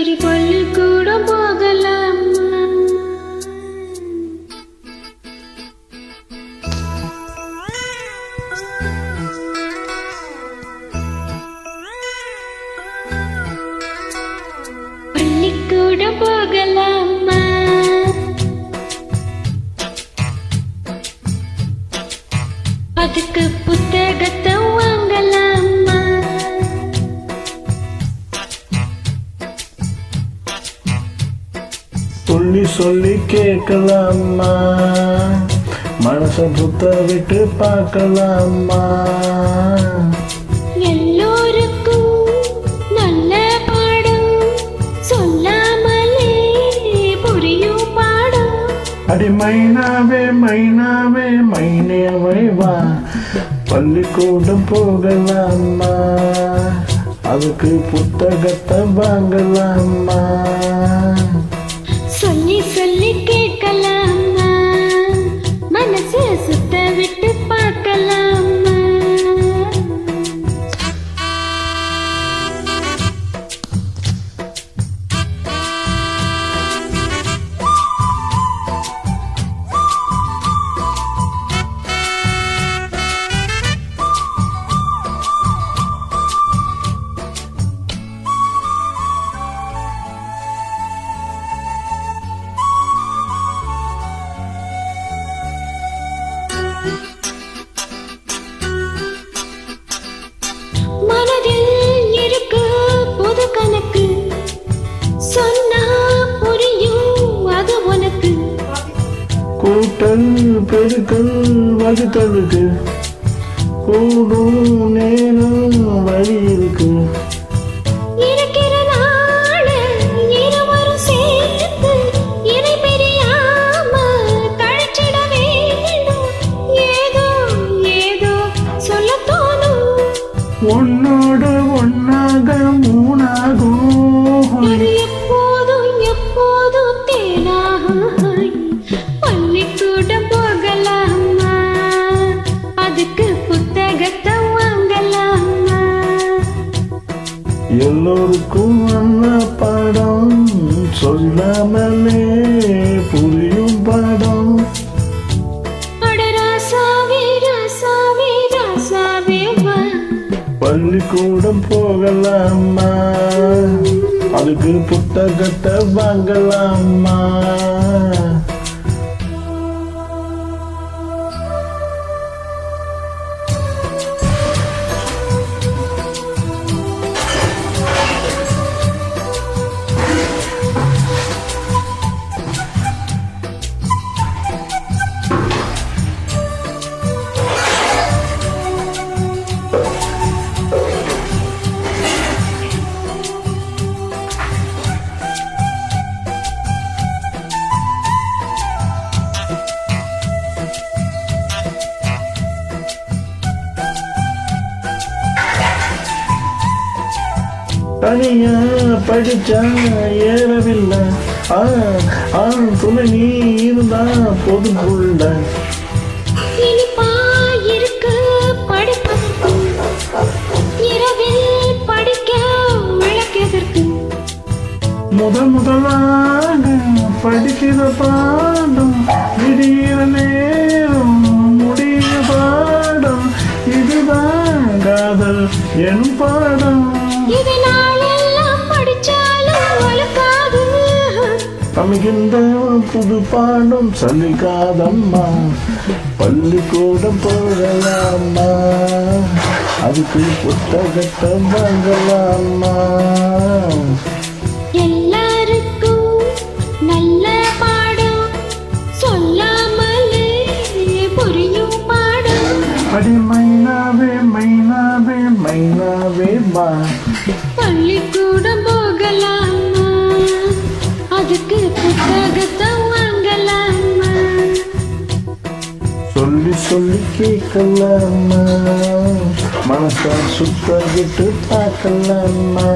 ராத்திரி பள்ளிக்கூடம் போகலாமா? பள்ளிக்கூடம் போகலாமா? அதுக்கு புத்தகத்தை வாங்கலாமா? சொல்லி சொல்லி கேட்கலாமா? மனச புத்த விட்டு பார்க்கலாமா? எல்லோருக்கும் நல்ல பாடம் சொல்லாமலே புரியும் பாடம். அடி மைனாவே மைனாவே மைனேவை வா, பள்ளிக்கூடம் போகலாமா? அதுக்கு புத்தகத்தை வாங்கலாமா? சொல்லி சொல்லி கேட்கலாமா? மனசு சுத்த விட்டு பார்க்கலாமா? மனதில் இருக்கு புது கணக்கு, சொன்னா புரியும் அது உனக்கு. கூட்டல் பெருக்கல் வகுத்தலுக்கு கூடும் நேரம் வழி இருக்கு. இருக்கிற நாளு இருவரும் சேர்ந்து இணை பிரியாம கழிச்சிட வேணும். ஏதோ ஏதோ சொல்ல தோணும். உன்னோடு ஒன்னாக மூணாகும். இது எப்போதும் எப்போதும் தேனாகும். பள்ளிக்கூடம் போகலாமா? அதுக்கு புத்தகத்தை வாங்கலாமா? எல்லோருக்கும் நல்ல பாடம் சொல்லாமலே புரியும் பாடம். அட ராசாவே ராசாவே ராசாவே வா, பள்ளிக்கூடம் போகலாமா? அதுக்கு புத்தகத்தை வாங்கலாமா? தனியா படிச்சா ஏறவில்லை, துணை நீ இருந்தா போதும். இனிப்பா இருக்கு படிப்பதற்கு, இரவில் படிக்க விளக்கெதற்கு. முதலாக படிக்கிற பாடம் விடிகிற நேரம் முடிய பாடம். இதுதான் காதல் எனும் பாடம். இது நாளெல்லாம் படிச்சாலும் வளர்க்காது. அமைகின்ற புது பாடம் சலிக்காதம்மா. பள்ளிக்கூடம் போகலாமா? அதுக்கு புத்தகத்தை வாங்கலாமா? எல்லாருக்கும் நல்ல பாடம் சொல்லாமலே புரியும் பாடம். அடி மைனாவே மைனாவே மைனாவே வா, பள்ளிக்கூடம் போகலாமா? அதுக்கு புத்தகத்தை வாங்கலாமா? சொல்லி சொல்லி கேட்கலாமா? மனசா சுத்த விட்டு பார்க்கலாமா?